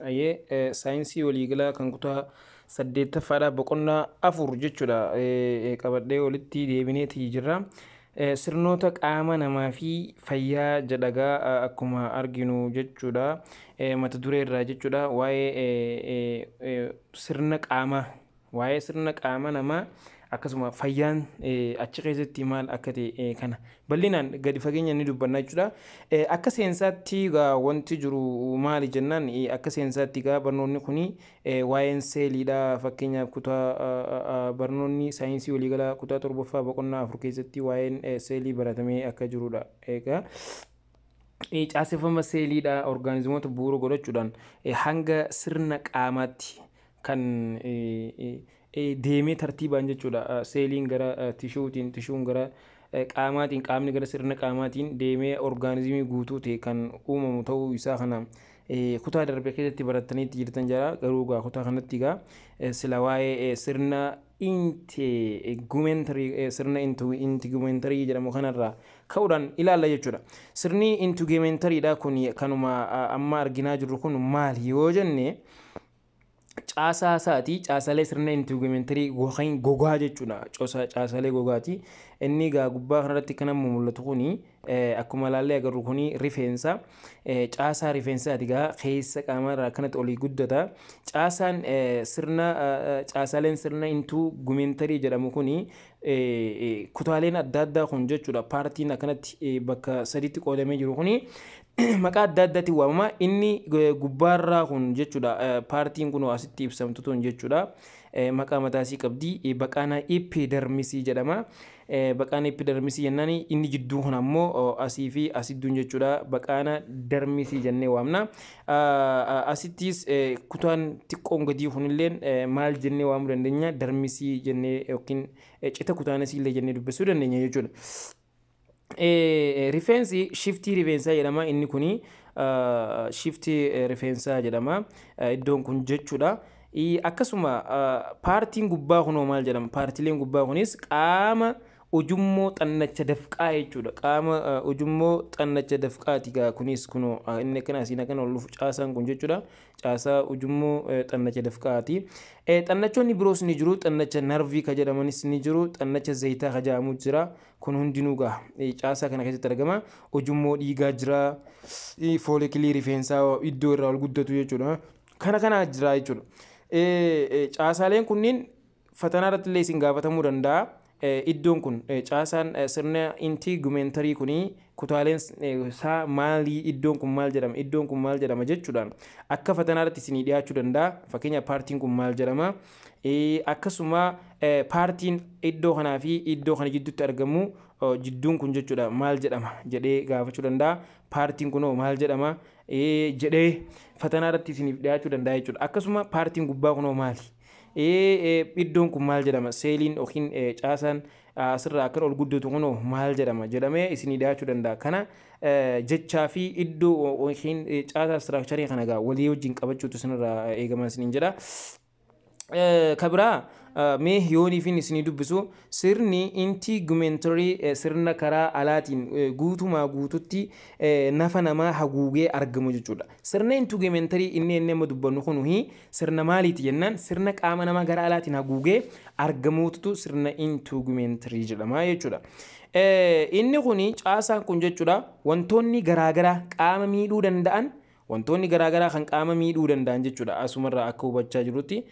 Ayyee saayinsii waliigalaa kan kutaa saddeettaffaadha boqonnaa afur jechuudha qabadhee walitti deebineeti jirra. Sirnoota qaama namaa fi fayyaa jedhagaa akkuma arginu jechuudha. Mata duree irraa jechuudha waa'ee sirna qaama namaa akkasuma fayyaan achi keessatti maal akka ta'e kana bal'inaan gadi fageenya ni dubbanna jechuudha. Akka seensaatti wanti jiru maali jennaan akka seensaatti barnoonni kuni waa'een seeliidha. Fakkeenyaaf kutaa barnoonni saayinsii waliigalaa kutaa torbaffaa boqonnaa afur keessatti waa'een seelii baratamee akka jirudha. Egaa caaseffama seeliidha orgaanizimoota bu'uura godhachuudhaan hanga sirna qaamaatti kan deemee tartiibaan jechuudha. Seeliin gara tishuutiin, tishuun gara qaamaatiin, qaamni gara sirna qaamaatiin deemee orgaanizimii guutuu ta'e kan uumamu ta'uu isaa kana kutaa darbe keessatti barataniitti jirtan jira. Garuu kutaa kanatti sila waa'ee sirna intigumentary jedhamu kanarraa ka'uudhaan ilaalla jechuudha. Sirni intigumentariidha kun kanuma amma arginaa jirru kun maali yoo jenne caasaa isaati. Caasaalee sirna intigumentary gogaa jechuudha. Caasaalee gogaati. Inni gubbaa kanarratti kan amma mul'atu kuni akkuma ilaallee agarru kuni rifeensa. Caasaa rifeensaati keessa qaamarraa akkanatti olii guddata. Caasaaleen sirna intigumentary jedhamu kuni kutaaleen adda addaa kun jechuudha. Paartiin akkanatti bakka sadiitti qoodamee jiru kuni maqaa adda addaatti waamama. Inni gubbaarraa kun jechuudha. Paartiin kun asitti ibsamtu tun jechuudha. Maqaa mataasii qabdi. Baqaana epidermisii jedhama. Baqaana epidermisii jennaan inni jidduu kun ammoo asii fi asidduun jechuudha. Baqaana dermisii jennee waamna. Asittis kutaan xiqqoon gadii kunillee maal jennee waamuu dandeenya? Dermisii jennee yookiin cita kutaanasii illee jennee dubbisuu dandeenya jechuudha. Rifeensi shiftii rifeensaa jedhama. Inni kuni shiftii rifeensaa jedhama iddoon kun jechuudha. Akkasuma paartiin gubbaa kunoo maal jedhama? Paartileen gubbaa kunis qaama ujummoo xannacha dafqaa jechuudha. Qaama ujummoo xannacha dafqaati kunis kunoo inni kana asiin akkana ol dhufu caasaan kun jechuudha. Caasaa ujummoo xannacha dafqaati. Xannachoonni biroos ni jiru. Xannacha narvii ka jedhamanis ni jiru. Xannacha zayitaa ka jedhamu jira. Kun hundinuu caasaa kana keessatti argama. Ujummoo dhiigaa jira. Foolikilii rifeensaa iddoo irraa ol guddatu jechuudha. Kana jira jechuudha. Caasaaleen kunniin fatanaa irratti illee isin gaafatamuu danda'a. Iddoon kun caasaan sirna intigumentary kuni kutaaleen isaa maali? Iddoon kun maal jedhama? Iddoon kun maal jedhama jechuudhaan akka fatanaa irratti isinii dhiyaachuu danda'a. Fakkeenyaaf paartiin kun maal jedhama? Akkasuma paartiin iddoo kanaa fi iddoo kana jidduutti argamu jidduun kun jechuudha maal jedhama jedhee gaafachuu danda'a. Paartiin kunoo maal jedhama jedhee fatanaa irratti isiniif dhiyaachuu danda'a jechuudha. Akkasuma paartiin gubbaa kunoo maali? Iddoon kun maal jedhama? Seeliin yookiin caasaan asirraa akka ol guddatu kunoo maal jedhama jedhamee isinii dhiyaachuu danda'a. Kana jechaa fi iddoo yookiin caasaa istiraakcharii kana walii wajjin qabachuutu isinirraa eegama isiniin jedha. Kabiraa mee yoonii fi isinii dubbisu sirni intigumentary sirna karaa alaatiin guutumaa guututti nafa namaa haguugee argamu jechuudha. Sirna intigumentary inni amma dubbannu kun sirna maaliiti jennaan? Sirna qaama namaa gara alaatiin haguugee argamuutu sirna intigumentary jedhama jechuudha. Inni kun caasaan kun jechuudha wantoonni garaagaraa qaama miidhuu danda'an. Wantoonni garaagaraa kan qaama miidhuu danda'an jechuudha. Asumarraa akka hubachaa jirutti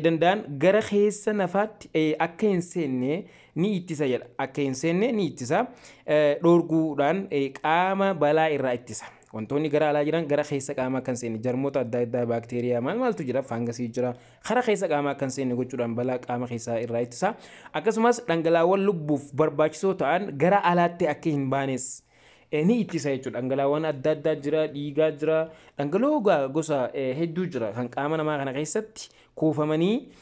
danda'an gara keessa nafaatti akka hin seenne ni ittisa jedha. Akka hin seenne ni ittisa. Dhoorguudhaan qaama balaa irraa ittisa. Wantoonni gara alaa jiran gara keessa qaamaa kan seenne jarmoota adda addaa baakteeriyaa maaltu jira? Faangasii jira. Gara keessa qaamaa kan seenne gochuudhaan balaa qaama keessaa irraa ittisa. Akkasumas dhangalaawwan lubbuuf barbaachisoo ta'an gara alaatti akka hin baanes ni ittisa jechuudha. Dhangalaawwan adda addaa jira, dhiigaa jira, dhangala'oo gosa hedduu jira kan qaama namaa kana keessatti kuufamanii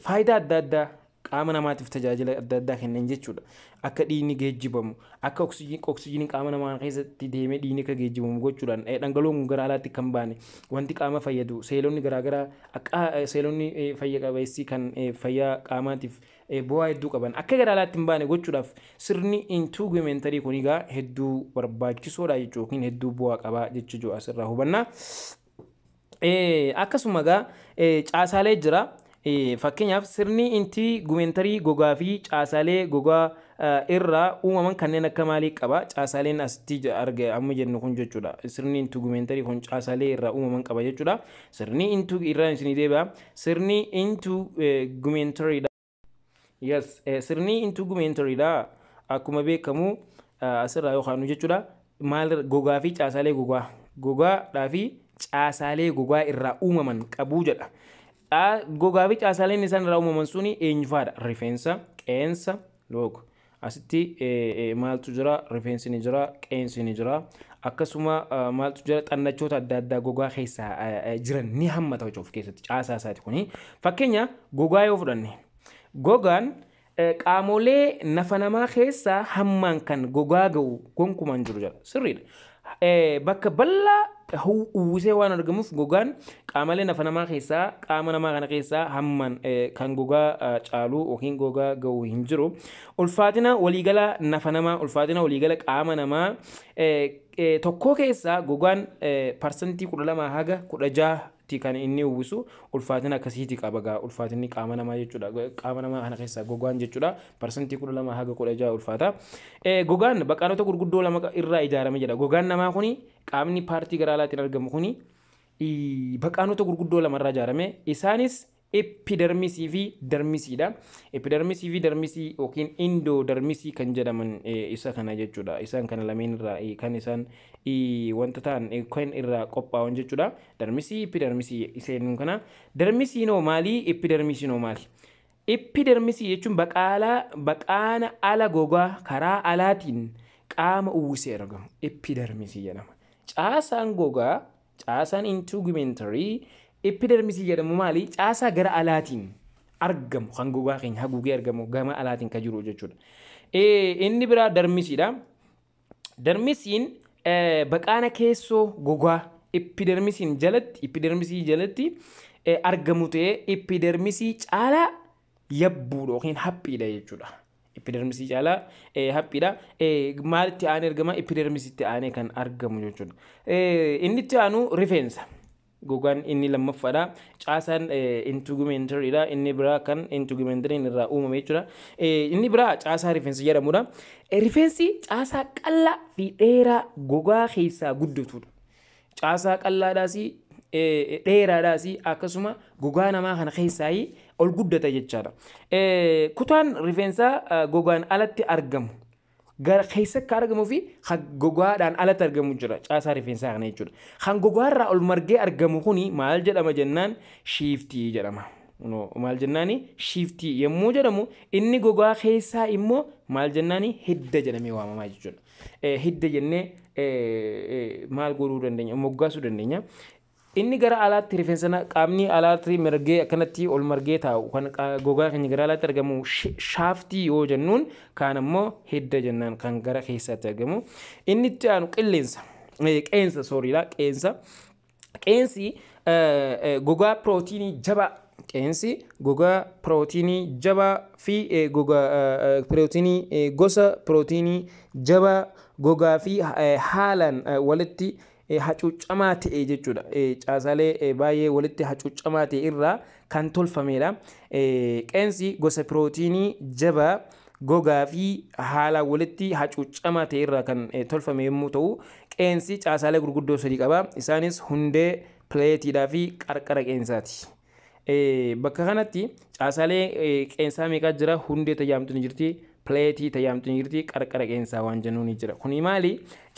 faayidaa adda addaa qaama namaatiif tajaajila adda addaa kennan jechuudha. Akka dhiigni geejjibamu, akka oksijiiniin qaama namaa keessatti deemee dhiigni akka geejjibamu gochuudhaan dhangala'oon gara alaatti kan baane wanti qaama fayyadu seelonni garaagaraa akka seelonni fayya qabeessii kan fayyaa qaamaatiif bu'aa hedduu qaban akka gara alaatti hin baane gochuudhaaf sirni intigumentary kun hedduu barbaachisoodha jechuudha. Hedduu bu'aa qaba jechuudha asirraa hubanna. akkasuma gaa caasaalee jira. Fakkeenyaaf sirni integumentary gogaa fi caasaalee gogaa irraa uumaman kanneen akka maalii qaba? Caasaaleen asitti arga amma jennu kun jechuudha. Sirni integumentary kun caasaalee irraa uumaman qaba jechuudha. Sirni irraa isin deebi'a. Sirni integumentary dha. Yes, sirni integumentary dha. Akkuma beekamu asirraa yookaan jechuudha. Maal gogaa fi caasaalee gogaa fi caasaalee gogaa irraa uumaman qabu jedha. Gogaa fi caasaaleen isaan irraa uumaman suni eenyufaadha? Rifeensa, qeensa, logo. Asitti maaltu jira? Rifeensi ni jira, qeensi ni jira. Akkasuma maaltu jira? Xannachoota adda addaa gogaa keessa jiran ni hammata of keessatti caasaa isaati kuni. Fakkeenya gogaa yoo fudhanne, gogaan qaamolee nafa namaa keessaa hammaan kan gogaa ga'u gonkumaan jiru jira. Sirriidha. Bakka bal'aa uwwisee waan argamuuf gogaan qaamolee nafa namaa keessaa qaama namaa kana keessaa hammaan kan gogaa caalu yookiin gogaa ga'u hin jiru. Ulfaatina waliigala nafa namaa, ulfaatina waliigala qaama namaa tokko keessaa gogaan parsantii 12 haga 16 kan inni uwwisu ulfaatina akkasiiti qaba gaa. Ulfaatinni qaama namaa jechuudha. Qaama namaa kana keessaa gogaan jechuudha parsantii 12 haga 16 ulfaata. Gogaan baqaanota gurguddoo lama irraa ijaarame jedha. Gogaan namaa kuni qaamni paartii garaa alaatiin argamu kuni baqaanota gurguddoo lama irraa ijaarame. Isaanis epidermisii fi dermisiidha. Epidermisii fi dermisii yookiin endodermisii kan jedhaman isa kana jechuudha. Isaan kana lameen irraa kan isaan wanta ta'an kan irraa qophaa'an jechuudha. Dermisii, epidermisii iseen kana. Dermisiin hoo maali? Epidermisiin hoo maali? Epidermisii jechuun baqaana ala gogaa karaa alaatiin qaama uwwisee argamu. Epidermisii jedhama. Caasaan gogaa, caasaan integumentary epidermisii jedhamu maali? Caasaa gara alaatiin argamu kan gogaa keenya haguugee argamu gama alaatiin kan jiru jechuudha. Inni biraa dermisiidha. Dermisiin baqaana keessoo gogaa epidermisii jalatti argamu ta'ee epidermisii caalaa yabbuudha yookiin haphiidha jechuudha. Epidermisii caalaa haphiidha. Maalitti aanee argama? Epidermisiitti aanee kan argamu jechuudha. Inni itti aanu rifeensa. Gogaan inni lammaffaadha. Caasaan integumentary inni biraa kan integumentary irraa uumame jechuudha. Inni biraa caasaa rifeensa jedhamudha. Rifeensi caasaa qal'aa fi dheeraa gogaa keessaa guddatudha. Caasaa qal'aadhaas dheeraadhaas akkasuma gogaa namaa kana keessaa ol guddata jechaadha. Kutaan rifeensaa gogaan alatti argamu gara keessa akka argamuu fi gogaadhaan alatti argamu jira caasaa rifeensaa kana jechuudha. Kan gogaarraa ol margee argamu kuni maal jedhama jennaan? Shiftii jedhama. Maal jennaani? Shiftii yommuu jedhamu inni gogaa keessaa immoo maal jennaani? Hidda jedhamee waamamaa jechuudha. Hidda jennee maal godhuu dandeenya? Moggaasuu dandeenya. Inni gara alaatti rifeensa qaamni alaatti margee akkanatti ol margee taa'u kan gogaa keenya gara alaatti argamu shaaftii yoo jennuun kaan ammoo hidda jennaan kan gara keessaatti argamu. Inni itti aanu qeensa sooriidha. Qeensi gogaa pirootiinii jabaa. Qeensi gogaa pirootiinii jabaa fi gogaa pirootiinii gosa pirootiinii jabaa gogaa fi haalaan walitti hacuucamaa ta'e jechuudha. Caasaalee baay'ee walitti hacuucamaa ta'e irraa kan tolfamedha. Qeensi gosa pirootiinii jabaa gogaa fi haala walitti hacuucamaa ta'e irraa kan tolfame yommuu ta'u, qeensi caasaalee gurguddoo sadii qaba. Isaanis hundee, pileetiidhaa fi qarqara qeensaati. Bakka kanatti caasaalee qeensaa meeqa jira? Hundee tajaajiltu ni jirti. Pileetii tajaajiltu ni jirti. Qarqara qeensaa waan jennu ni jira. Kuni maali?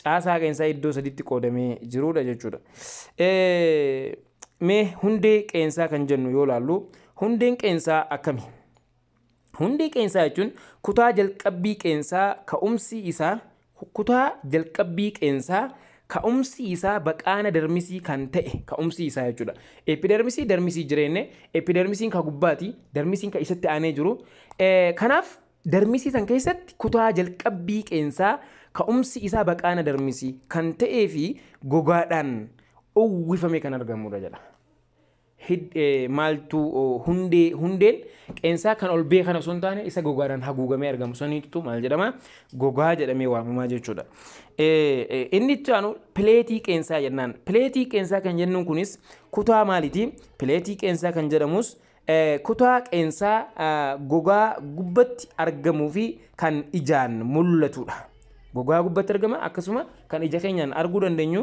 Caasaa qeensaa iddoo sadiitti qoodamee jirudha jechuudha. Mee hundee qeensaa kan jennu yoo ilaallu, hundeen qeensaa akkami? Hundee qeensaa jechuun kutaa jalqabbii qeensaa ka'umsi isaa baqaana dermisii kan ta'e ka'umsi isaa jechuudha. Epidermisii dermisii jireenne epidermisiin ka gubbaati, dermisiin ka isatti aanee jiru. Kanaaf dermisii san keessatti kutaa jalqabbii qeensaa ka'umsi isaa baqaana dermisii kan ta'ee fi gogaadhaan uwwifame kan argamudha jedha. maaltu hundeen qeensaa kan ol beekan osoo hin taane isa gogaadhaan haguugamee argamu saniitu maal jedhama gogaa jedhamee waamamaa jechuudha. Inni itti aanu pileetii qeensaa jennaan. Pileetii qeensaa kan jennuun kunis kutaa maaliiti? Pileetii qeensaa kan jedhamus kutaa qeensaa gogaa gubbatti argamuu fi kan ijaan mul'atudha. Gogaa gubbatti argama akkasuma kan ija keenyaan arguu dandeenyu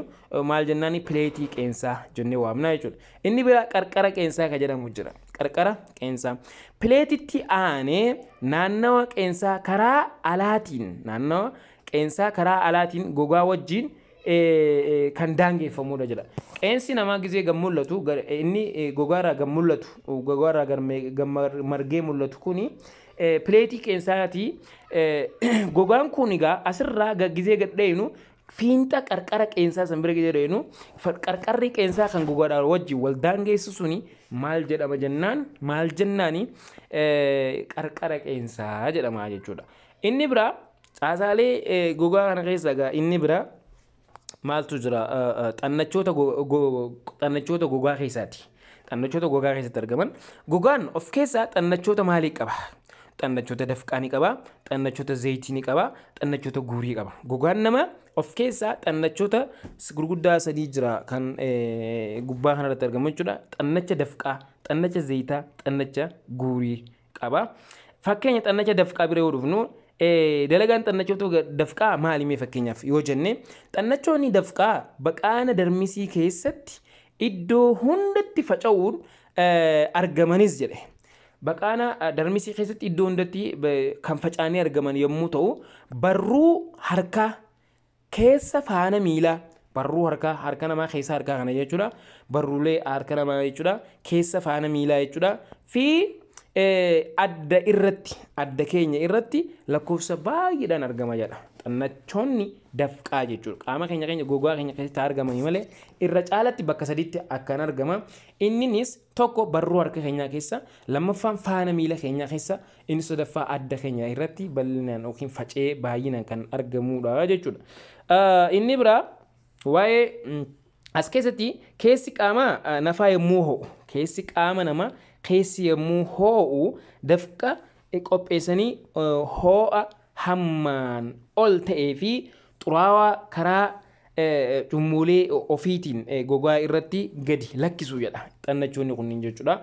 maal jennaani pileetii qeensaa jennee waamna jechuudha. Inni biraa qarqara qeensaa kan jedhamu jira. Qarqara qeensaa. Pileetitti aanee naannawa qeensaa karaa alaatiin gogaa wajjin kan daangeffamudha jedha. Qeensi namaa gizee gam mul'atu inni gogaarraa gam mul'atu gogaarraa margee mul'atu kuni pileetii qeensaati. Gogaan kun egaa asirraa gizee gadheenu fiinxa qarqara qeensaa san bira gizee dheenu qarqarri qeensaa kan gogaadhaan wajjin wal daangeessisuuni maal jedhama jennaan maal jennaani qarqara qeensaa jedhama jechuudha. Inni biraa caasaalee gogaa kana keessa egaa inni biraa maaltu jira xannachoota gogaa keessaati. Xannachoota gogaa keessatti argaman. Gogaan of keessaa xannachoota maalii qaba? Xannachoota dafqaa ni qaba, xannachoota zayitii ni qaba, xannachoota guurii qaba. Gogaan nama of keessaa xannachoota gurguddaa sadii jira kan gubbaa kanarratti argamu jechuudha. Xannacha dafqaa, xannacha zayitaa, xannacha guurii qaba. Fakkeenya xannacha dafqaa bira yoo dhufnu dalagaan xannachoota dafqaa maalimee fakkeenyaaf yoo jenne xannachoonni dafqaa baqaana darmisii keessatti iddoo hundatti faca'uun argamanis jedhe. Baqaana darmisii keessatti iddoo hundatti kan faca'anii argaman yommuu ta'u barruu harkaa keessa faana miilaa barruu harka namaa keessa harkaa kana jechuudha. Barruulee harka namaa jechuudha. Keessa faana miilaa jechuudha. Fi adda keenya irratti lakkoofsa baay'eedhaan argama jedha. Xannachoonni dafqaa jechuudha. Qaama keenya gogaa keenya keessatti argamanii malee irra caalatti bakka sadiitti akkan argama. Innis tokko barruu harka keenyaa keessa, lammaffaan faana miila keenyaa keessa, inni sadaffaa adda keenya irratti bal'inaan yookiin facee baay'inaan kan argamudha jechuudha. Inni biraa waa'ee as keessatti keessi qaama nafaa yommuu ho'u, keessi qaama namaa keessi yommuu ho'u dafqa qopheessanii ho'a hammaan ol ta'ee fi xuraawaa karaa cummuulee ofiitiin gogaa irratti gadi lakkisuu jedha xannachoonni kunniin jechuudha.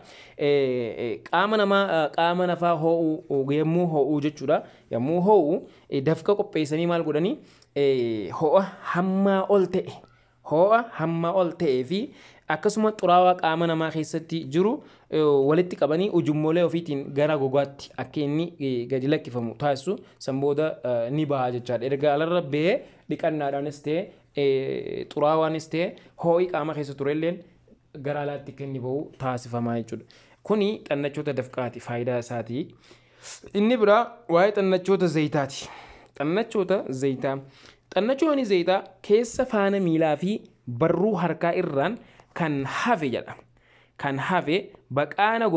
Qaama nafaa ho'u yommuu ho'u jechuudha. Yommuu ho'u dafqa qopheessanii maal godhanii ho'a hammaa ol ta'ee fi akkasuma xuraawaa qaama namaa keessatti jiru walitti qabanii ujummoolee ofiitiin gara gogaatti akka inni gadi lakkifamu taasisu sanbooda ni baha jechaadha. Erga alarra bahee dhiqannaadhaanis ta'e xuraawaanis ta'e ho'i qaama keessa turelleen gara alaatti akka inni bahu taasifamaa jechuudha. Kuni xannachoota dafqaati faayidaa isaati. Inni biraa waa'ee xannachoota zayitaati. Xannachoonni zayitaa keessa faana miilaa fi barruu harkaa irraan kan hafe jedha. Kan hafe baqaana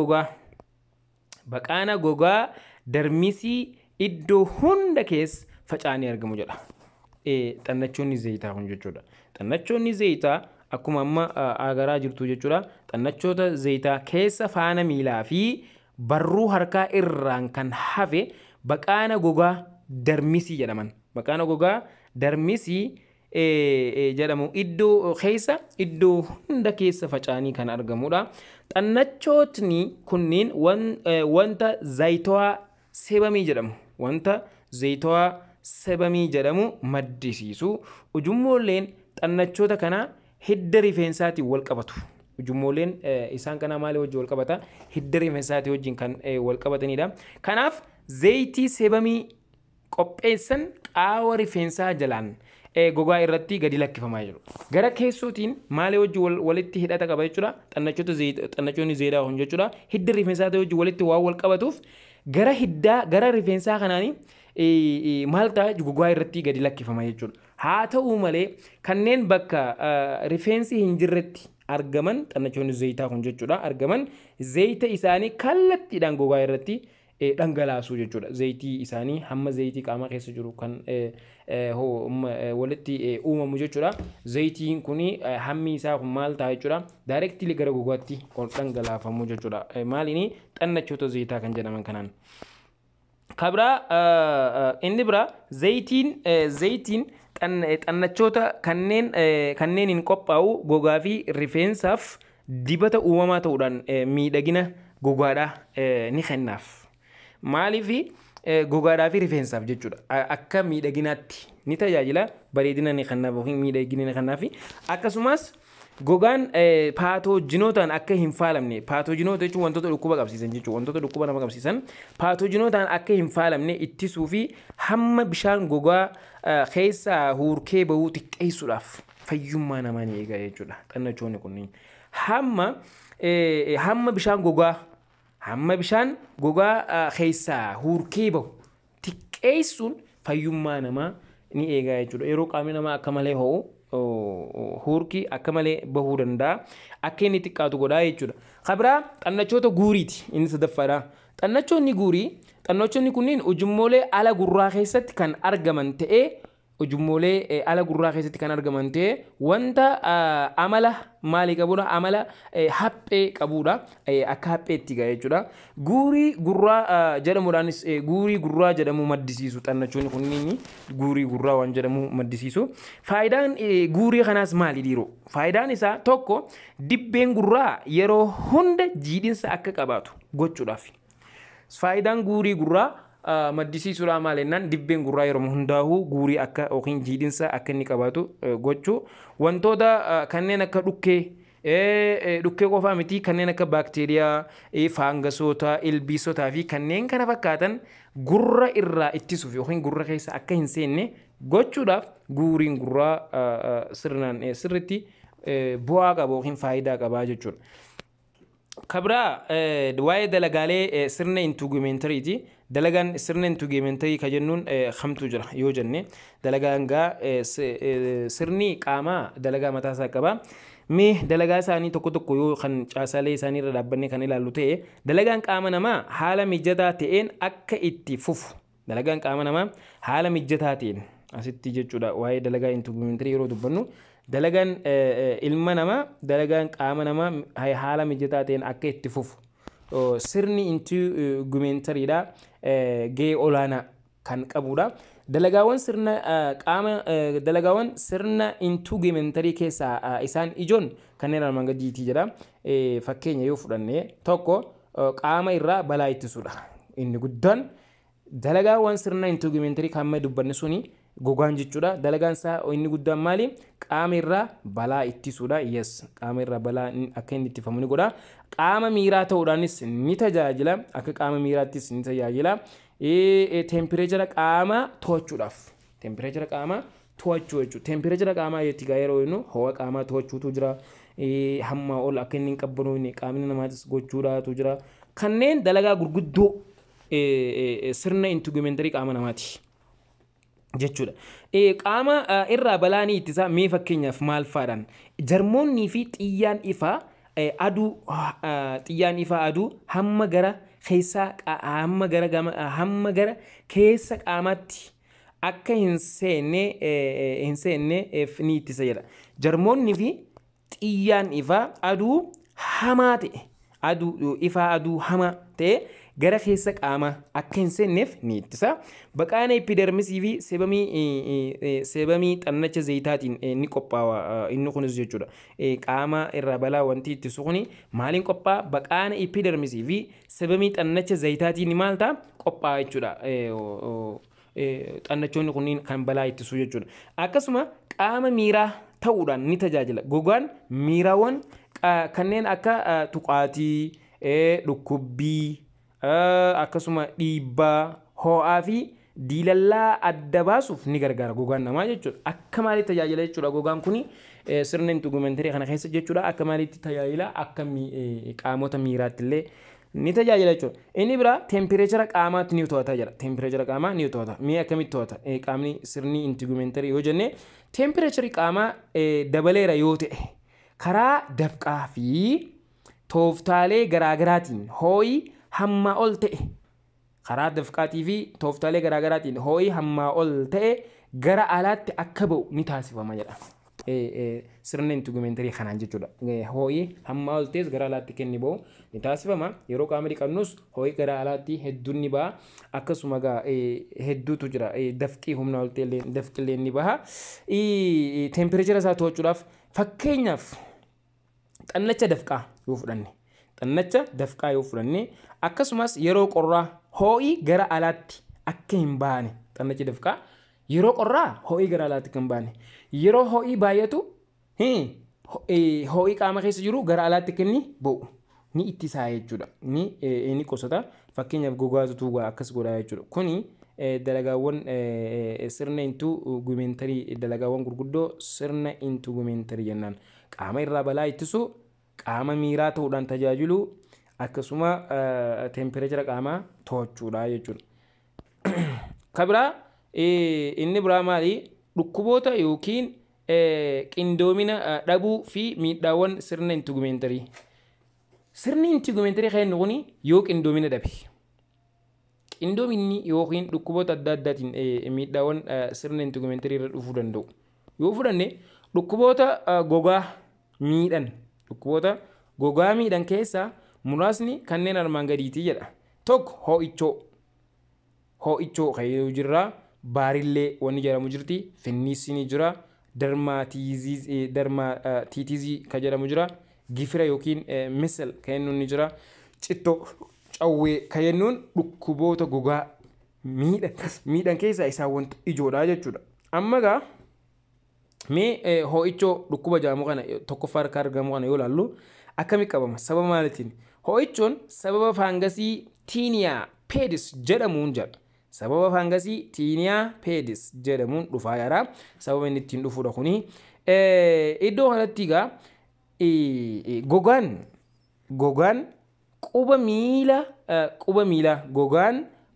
gogaa darmisii iddoo hunda keessa faca'anii argamu jedha. Xannachoonni zayitaa kun jechuudha. Xannachoonni zayitaa akkuma amma agaraa jirtu jechuudha. Xannachoota zayitaa keessa faana miilaa fi barruu harkaa irraan kan hafe baqaana gogaa darmisii jedhaman. Baqaana gogaa darmisii jedhamu iddoo hunda keessa faca'anii kan argamudha. Xannachootni kunniin wanta zayitawaa sebamii jedhamu maddisiisu. Ujummooleen xannachoota kana hidda rifeensaatiin wal qabatu. Ujummooleen isaan kana maalii wajjin wal qabata? Hidda rifeensaatii wajjin kan wal qabatanidha. Kanaaf zayitii sebamii qopheessan qaawa rifeensaa jalaan gogaa irratti gadi lakkifamaa jiru. Gara keessootiin maalii wajjin walitti hidhata qaba jechuudha. Xannachoonni zayitaa kun jechuudha. Hidda rifeensaatii wajjin walitti waan wal qabatuuf gara rifeensaa kanaanii maal ta'a gogaa irratti gadi lakkifama jechuudha. Haa ta'u malee kanneen bakka rifeensi hin jirretti argaman xannachoonni zayitaa kun jechuudha argaman zayita isaanii kallattiidhaan gogaa irratti dhangalaasu jechuudha. Zayitii isaanii hamma zayitii qaama keessa jiru kan walitti uumamu jechuudha. Zayitiin kuni hammi isaa kun maal ta'a jechuudha. Directly gara gogaatti ol dhangalaafamu jechuudha. Maaliini xannachoota zayitaa kan jedhaman kanaan. Kabira inni bira zayitiin xannachoota kanneen hin qophaa'u gogaa fi rifeensaaf dibata uumamaa ta'uudhaan miidhagina gogaadhaa ni kennaaf. Maaliif gogaadhaa fi rifeensaaf jechuudha. Akka miidhaginaatti ni tajaajila bareedina ni kennaaf yookiin miidhagina ni kennaaf. Akkasumas gogaan paatoojinootaan akka hin faalamne, paatoojinoota jechuun wantoota dhukkuba qabsiisan jechuudha. Wantoota dhukkuba nama qabsiisan paatoojinootaan akka hin faalamne ittisuu fi hamma bishaan gogaa keessaa huurkee bahuu xiqqeessuudhaaf fayyummaa namaa ni eega jechuudha. Xannachoonni kunniin hamma bishaan gogaa keessaa huurkee bahu xiqqeessuun fayyummaa namaa ni eega jechuudha. Yeroo qaamni namaa akka malee ho'u huurki akka malee bahuu danda'a. Akka inni xiqqaatu godhaa jechuudha. Kabiraa xannachoota guuriiti inni sadaffaadha. Xannachoonni kunniin ujummoolee ala gurraa keessatti kan argaman ta'ee wanta amala maalii qabuudha? Amala haphee qabuudha. Akka hapheetti ga'a jechuudha. Guurii gurraa jedhamuudhaanis guurii gurraa jedhamu maddisiisu xannachoonni kunniin guurii gurraa waan jedhamu maddisiisu. Faayidaan guurii kanaas maali dhiiroo? Faayidaan isaa tokko dibbeen gurraa yeroo hunda jiidhinsa akka qabaatu gochuudhaaf. Faayidaan guurii gurraa maddisiisuudhaan maal jennaan dibbeen gurraa yeroo hundaa'u guurii akka yookiin jiidhinsa akka inni qabaatu gochuu. Wantoota kanneen akka dhukkee qofaa miti kanneen akka baakteeriyaa, faangasoota, ilbiisotaa fi kanneen kana fakkaatan gurra irraa ittisuuf yookiin gurra keessa akka hin seenne gochuudhaaf guuriin gurraa sirriitti bu'aa qaba yookiin faayidaa qaba jechuudha. Kabira waa'ee dalagaalee sirna intugumentariiti. Dalagaan sirna intugumentari ka jennuun kamtu jira yoo jenne dalagaan sirni qaamaa dalagaa mataasaa qaba. Mee dalagaa isaanii tokko tokko yoo kan caasaalee isaanii irra dhaabbannee kan ilaallu ta'e dalagaan qaama namaa haala mijataa ta'een akka itti fufu. Dalagaan qaama namaa haala mijataa ta'een asitti jechuudha. Waa'ee dalagaa intugumentari yeroo dubbannu dalagaan ilma namaa dalagaan qaama namaa haala mijataa ta'een akka itti fufu. Sirni intugumentariidha gahee olaanaa kan qabudha. Dalagaawwan sirna intugumentari keessaa isaan ijoon kanneen armaan gadiitii jedha. Fakkeenya yoo fudhanne tokko qaama irraa balaa ittisuudha. Inni guddaan dalagaawwan sirna intugumentari kan amma dubbanne suni gogaan jechuudha. Dalagaan isaa inni guddaan maali? Qaama irraa balaa ittisuudha. Yes, qaama irraa balaa akka inni ittifamu ni godha. Qaama miiraa ta'uudhaanis ni tajaajila. Akka qaama miiraattis ni tajaajila. Tempereechara qaamaa to'achuudhaaf. Tempereechara qaamaa to'achuu jechuudha. Tempereechara qaamaa yetti gaa yeroo jennu ho'a qaamaa to'achuutu jira. Hamma ol akka inni hin qabbanoofne qaamni namaatis gochuudhaatu jira. Kanneen dalagaa gurguddoo sirna intugumentari qaama namaati jechuudha. Qaama irraa balaa ni ittisa. Mee fakkeenyaaf maal faadhaan? Jarmoonnii fi xiyyaan ifaa aduu hamma gara keessa qaamaatti akka hin seenneef ni ittisa jedha. Jarmoonnii fi xiyyaan ifaa aduu hamaa ta'e gara keessa qaama akka hin seenneef ni ittisa. Baqaan epidermisii fi seebamii xannacha zayitaatiin ni qophaa'a. Inni kunis jechuudha. Qaama irraa balaa wanti ittisu kuni maaliin qophaa'a? Baqaan epidermisii fi seebamii xannacha zayitaatiin maal ta'a? Qophaa'a jechuudha. Xannachoonni kunniin kan balaa ittisu jechuudha. Akkasuma qaama miiraa ta'uudhaan ni tajaajila. Gogaan miiraawwan kanneen akka tuqaatii, dhukkubbii, akkasuma dhiibbaa, ho'aa fi diilallaa adda baasuuf ni gargaara gogaan namaa jechuudha. Akka maalitti tajaajila jechuudha gogaan kuni sirna intugumentari kana keessa jechuudha. Akka maalitti tajaajila akka qaamota miiraatti illee ni tajaajila jechuudha. Inni biraa tempereechara qaamaatti ni to'ata jedha. Tempereechara qaamaa ni to'ata. Mee akkamitti to'ata? Qaamni sirni intugumentari yoo jenne tempereechari qaamaa dabaleera yoo ta'e karaa dafqaa fi tooftaalee garaagaraatiin hoo'i hamma ol ta'e karaa dafqaatii fi tooftaalee garaagaraatiin hoo'ii hammaa ol ta'e gara alaatti akka ba'u ni taasifama jedha. Sirna intugumentari kanaan jechuudha. Hoo'ii hammaa ol ta'es gara alaatti kenni ba'u ni taasifama. Yeroo qaama dhiqannus hoo'ii gara alaatti hedduun ni baha. Akkasuma hedduutu jira. Dafqii humna ol ta'e dafqillee ni baha. Tempereechara isaa to'achuudhaaf fakkeenyaaf xannacha dafqaa yoo fudhanne. Xannacha dafqaa yoo fudhanne akkasumas yeroo qorraa hoo'ii gara alaatti akka hin baane xannachi dafqaa yeroo qorraa hoo'ii gara alaatti kan baane yeroo hoo'ii baay'atu hoo'ii qaama keessa jiru gara alaatti kenni ba'u ni ittisaa jechuudha. Ni qusata fakkeenyaaf gogaatu tuugaa akkas godhaa jechuudha. Kuni dalagaawwan sirna intugumentari dalagaawwan gurguddoo sirna intugumentari jennaan. Qaama irraa balaa ittisu qaama miiraa ta'uudhaan tajaajilu akkasuma tempereechara qaamaa to'achuudha jechuudha. Kabiraa inni biraa maali? Dhukkuboota yookiin qindoomina dhabuu fi miidhaawwan sirna intugumentari. Sirni intugumentari kan inni kuni yoo qindoomina dhabe. Qindoominni yookiin dhukkuboota adda addaatiin miidhaawwan sirna intugumentari irra dhufuu danda'u. Yoo fudhanne dhukkuboota gogaa miidhan keessaa muraasni kanneen armaan gadiitii jedha. Tokko hoo'ichoo kan jirraa baarillee wanni jedhamu jirti, finniisni ni jira, darmaatiitizii kan jedhamu jira, gifira yookiin misel kan jennuun ni jira, cittoo cawwee kan jennuun dhukkuboota gogaa miidhan keessaa isaan wanta ijoodha jechuudha. Amma gaa mee hoo'ichoo dhukkuba jedhamu kana tokkoffaa harka argamu kana yoo ilaallu akkamitti qabama? Sababa maaliitiin? Hoo'ichoon sababa faangasii tiiniyaa peedis jedhamuun jedha. Sababa faangasii tiiniyaa peedis jedhamuun dhufaa jira. Sababa inni ittiin dhufuudha kuni. Iddoo kanatti egaa gogaan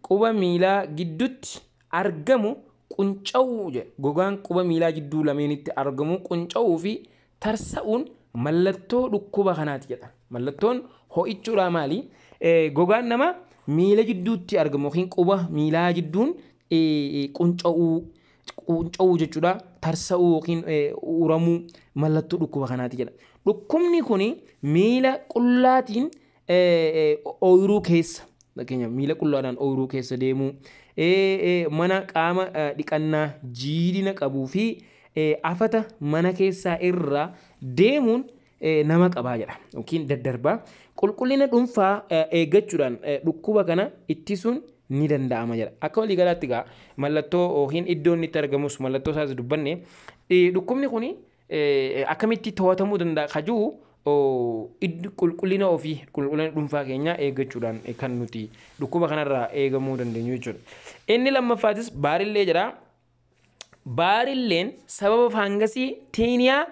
quba miilaa gidduutti argamu qunca'uu jedha. Gogaan quba miilaa gidduu lameenitti argamu qunca'uu fi tarsa'uun mallattoo dhukkuba kanaati jedha. Mallattoon hoo'ichuudha maali? Gogaan nama miila gidduutti argamu yookiin quba miilaa gidduun qunca'uu jechuudha. Tarsa'uu yookiin uramuu mallattoo dhukkuba kanaati jedha. Dhukkubni kuni miila qullaatiin ooyiruu keessa fakkeenyaaf miila qullaadhaan ooyiruu keessa deemuu mana qaama dhiqannaa jiidhina qabuu fi afata mana keessaa irra deemuun nama qabaa jedha yookiin daddarbaa. Qulqullina dhuunfaa eeggachuudhaan dhukkuba kana ittisuun ni danda'ama jedha. Akka walii galaatti egaa mallattoo yookiin iddoo inni itti argamus mallattoo isaas dubbanne dhukkubni kuni akkamitti to'atamuu danda'a kajuu qulqullina ofii qulqullina dhuunfaa keenya eeggachuudhaan kan nuti dhukkuba kanarraa eegamuu dandeenyu jechuudha. Inni lammaffaatis baarillee jedha. Baarilleen sababa faangasii tiiniyaa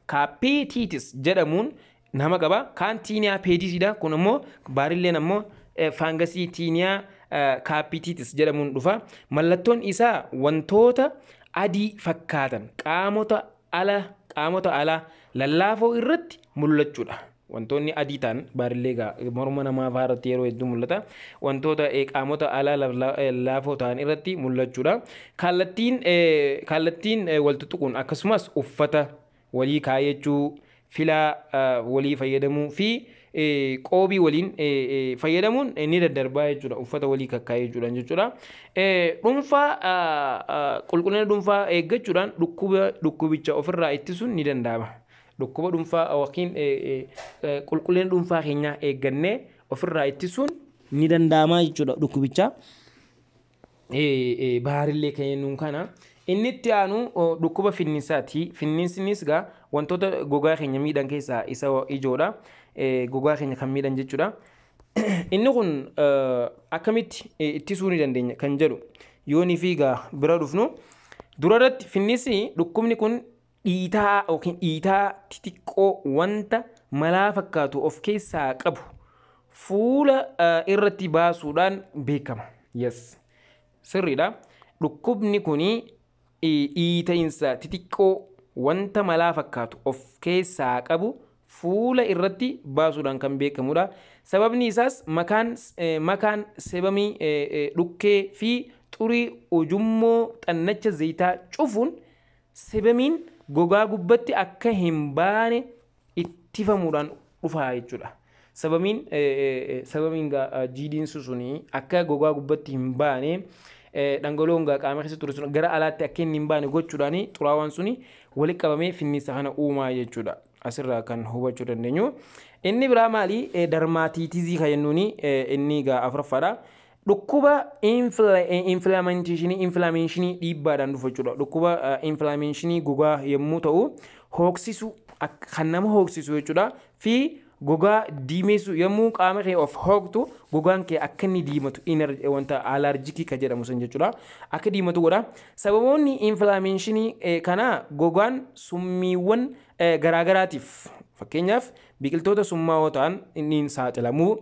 kaapititis jedhamuun nama qaba. Kaan tiiniyaa peedisidha. Kun immoo baarilleen ammoo faangasii tiiniyaa kaapititis jedhamuun dhufa. Mallattoon isaa wantoota adii fakkaatan qaamota alaa lallaafoo irratti mul'achuudha. Wantoonni adii ta'an baarillee morma namaa irratti yeroo hedduu mul'ata. Wantoota qaamota alaa lallaafoo ta'an irratti mul'achuudha. Kallattiin wal tuttuquun akkasumas uffata walii kaayachuu, filaa walii fayyadamuu fi qoobii waliin fayyadamuun ni daddarbaa jechuudha. Uffata walii kakkaayee jechuudha. Qulqullina dhuunfaa eeggachuudhaan dhukkubicha ofirraa ittisuun ni danda'ama. Dhukkuba dhuunfaa yookiin qulqullina dhuunfaa keenyaa eeggannee ofirraa ittisuun ni danda'ama jechuudha dhukkubicha. Baarillee kan jennuun kana. Inni itti aanu dhukkuba finniinsaati. Finniinsinis egaa wantoota gogaa keenya miidhan keessaa isa ijoodha. Gogaa keenya kan miidhan jechuudha. Inni kun akkamitti ittisuu ni dandeenya kan jedhu yoonii fi egaa bira dhufnu durarratti finniinsi dhukkubni kun dhiitaa yookiin dhiitaa xixiqqoo wanta malaa fakkaatu of keessaa qabu fuula irratti baasuudhaan beekama. Yes. Sirriidha. Dhukkubni kuni dhiitainsa xixiqqoo wanta malaa fakkaatu of keessaa qabu fuula irratti baasuudhaan kan beekamudha. Sababni isaas makaan sebamii dhukkee fi xurii ujummoo xannacha zayitaa cufuun sebamiin gogaa gubbatti akka hin baane ittifamuudhaan dhufaa jechuudha. Sabamiin jiidhinsu suni akka gogaa gubbatti hin baane dhangala'oon qaama keessa ture sun gara alaatti akka inni hin baane gochuudhaan xuraawaan suni walitti qabamee finniisa kana uumaa jechuudha. Asirraa kan hubachuu dandeenyu. Inni biraa maali? Darmaatiitizii kan jennuun inni afuraffaadha. Dhukkuba inflameeshinii dhiibbaadhaan dhufu jechuudha. Dhukkuba inflameeshinii gogaa yommuu ta'u hooksisu kan nama hooksisu jechuudha. Fi gogaa diimeessu yommuu qaama kee of hoogtu gogaan kee akka inni diimatu wanta alarjikii kan jedhamu san jechuudha. Akka diimatu godha. Sababoonni inflameeshinii kana gogaan summiiwwan garaagaraatiif fakkeenyaaf biqiltoota summaa'oo ta'an inni saaxilamuu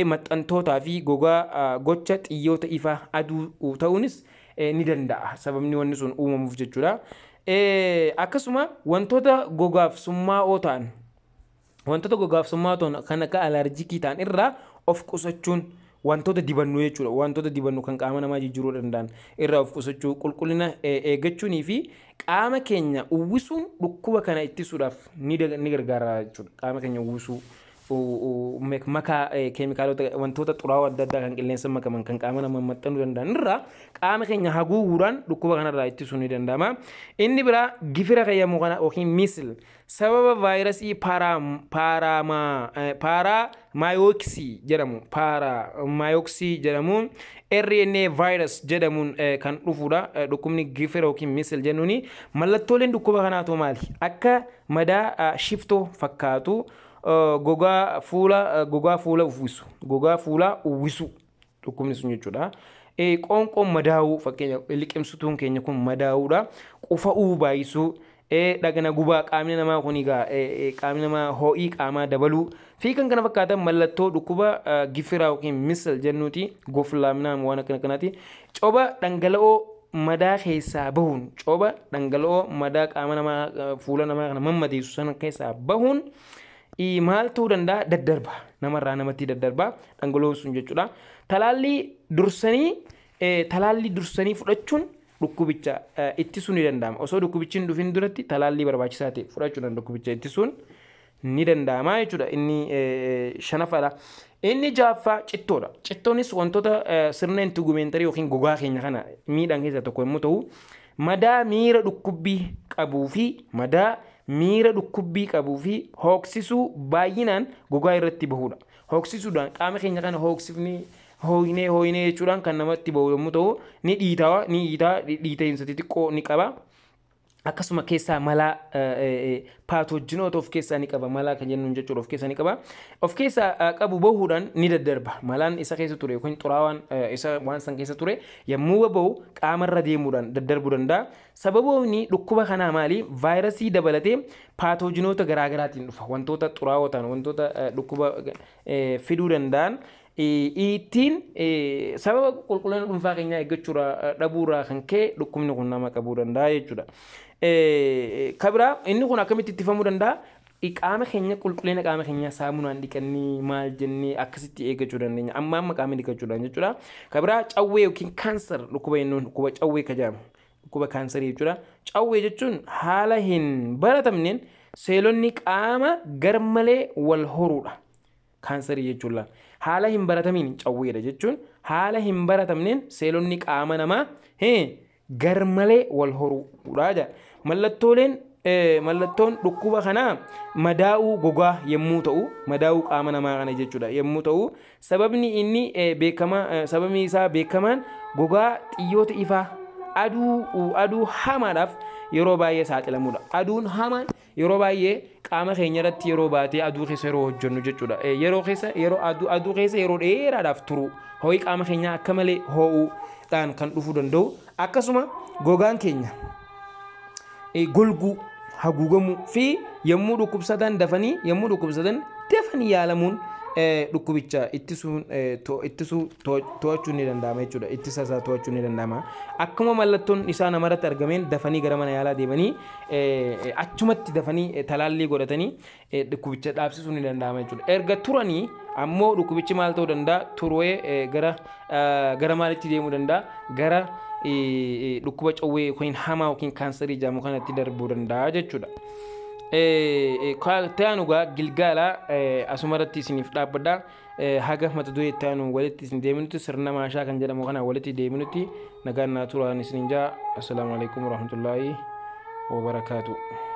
maxxantootaa fi gogaa gocha xiyyoota ifaa aduu ta'uunis ni danda'a. Sababni wanni sun uumamuuf jechuudha. Akkasuma wantoota gogaaf summaa'oo ta'an kan akka alarjikii ta'an irraa of qusachuun wantoota dibannu jechuudha. Wantoota dibannu kan qaama namaa jijjiiruu danda'an irraa of qusachuu, qulqullina eeggachuunii fi qaama keenya uwwisuun dhukkuba kana ittisuudhaaf ni gargaara jechuudha. Qaama keenya uwwisuu makaa keemikaalota wantoota xuraawaa adda addaa kan qilleensa makaman kan qaama namaa maxxanuu danda'an irraa qaama keenya haguuguudhaan dhukkuba kanarraa ittisuu ni danda'ama. Inni biraa gifira fayyamuu kana yookiin misil sababa vaayirasii paaraamaayoksii jedhamuun RNA virus jedhamuun kan dhufuudha. Dhukkubni gifira yookiin misil jennuuni mallattooleen dhukkuba kanaatu maali? Akka madaa shiftoo fakkaatu gogaa fuula uwwisu dhukkubni sun jechuudha. Qoonqoon madaa'uu fakkeenyaaf liqimsituun keenya kun madaa'uudha. Qufa'uu baay'isuu dhagna gubaa qaamni namaa kun qaamni namaa ho'ii qaamaa dabaluu fi kan kana fakkaatan mallattoo dhukkuba gifiraa yookiin misal jennuuti. Goflaaminaan waan akkana kanaati. Coba dhangala'oo madaa keessaa bahuun dhangala'oo madaa qaama namaa fuula namaa kana mammadeessu sana keessaa bahuun maal ta'uu danda'a? Daddarba namarraa namatti daddarba dhangala'oon sun jechuudha. Talaallii dursanii fudhachuun dhukkubicha ittisuun ni danda'ama. Osoo dhukkubichi hin dhufin duratti talaallii barbaachisaa ta'e fudhachuudhaan dhukkubicha ittisuun ni danda'ama jechuudha. Inni shanaffaadha. Inni ja'affaa cittoodha. Cittoonis wantoota sirna intigumeentarii yookiin gogaa keenya kana miidhan keessaa tokko yommuu ta'u madaa miira dhukkubbii qabuu fi hooksisuu baay'inaan gogaa irratti bahudha. Hooksisuudhaan qaama keenya kana hooksifnee hooyinee jechuudhaan kan namatti bahu yommuu ta'u ni dhiita'insa xixiqqoo ni qaba. Akkasuma keessaa malaa paatoojinoota of keessaa ni qaba. Malaa kan jennuun jechuudha of keessaa ni qaba. Of keessaa qabu bahuudhaan ni daddarba. Malaan isa keessa ture yookiin xuraawaan isa waan san keessa ture yommuu bahu qaamarra deemuudhaan daddarbuu danda'a. Sababoonni dhukkuba kanaa maali? Vaayirasii dabalatee paatoojinoota garaagaraatiin dhufa. Wantoota xuraawoo ta'an wantoota dhukkuba fiduu danda'an ittiin sababa qulqullina dhuunfaa keenyaa eeggachuurraa dhabuurraa kan ka'e dhukkubni kun nama qabuu danda'a jechuudha. Kabiraa inni kun akkamitti ittifamuu danda'a? Qaama keenya qulqullina qaama keenyaa saamunaan dhiqannee maal jennee akkasitti eeggachuu dandeenya. Amma qaama dhiqachuudhaan jechuudha. Kabiraa cawwee yookiin kaanser dhukkuba jennuun dhukkuba cawwee kan jedhamu dhukkuba kaanserii jechuudha. Cawwee jechuun haala hin baratamneen seelonni qaama garmalee wal horuudha. Kaanserii jechuudha. Haala hin baratamiin cawweedha jechuun haala hin baratamneen seelonni qaama namaa garmalee wal horuudha. Mallattoon dhukkuba kanaa madaa'uu gogaa yommuu ta'u madaa'uu qaama namaa kana jechuudha yommuu ta'u sababni isaa beekamaan gogaa xiyyoota ifaa aduu hamaadhaaf yeroo baay'ee saaxilamuudha. Aduun hamaan yeroo baay'ee qaama keenya irratti yeroo baatee aduu keessa yeroo hojjennu jechuudha. Aduu keessa yeroo dheeraadhaaf turu ho'i qaama keenyaa akka malee ho'uudhaan kan dhufuu danda'u. Akkasuma gogaan keenya golguu haguugamuu fi yommuu dhukkubsatan dafanii yaalamuun dhukkubicha ittisuu to'achuun ni danda'ama jechuudha. Ittisa isaa to'achuun ni danda'ama. Akkuma mallattoon isaa namarratti argameen dafanii gara mana yaalaa deemanii achumatti dafanii talaallii godhatanii dhukkubicha dhaabsisuun ni danda'ama jechuudha. Erga turanii ammoo dhukkubichi maal ta'uu danda'a? Turee gara maalitti deemuu danda'a? Gara dhukkuba cawwee yookiin hamaa yookiin kaansarii jedhamu kanatti darbuu danda'a jechuudha. Taanugaa gilgaala asumarratti isiniif dhaabbadha. Haga mata duree taanu walitti isin deeminutti sirna maashaa kan jedhamu kana walitti deeminutti nagaan naa turaan isinin jaa. Assalaamu alaikum warahmatullaahi wabarakaatuh.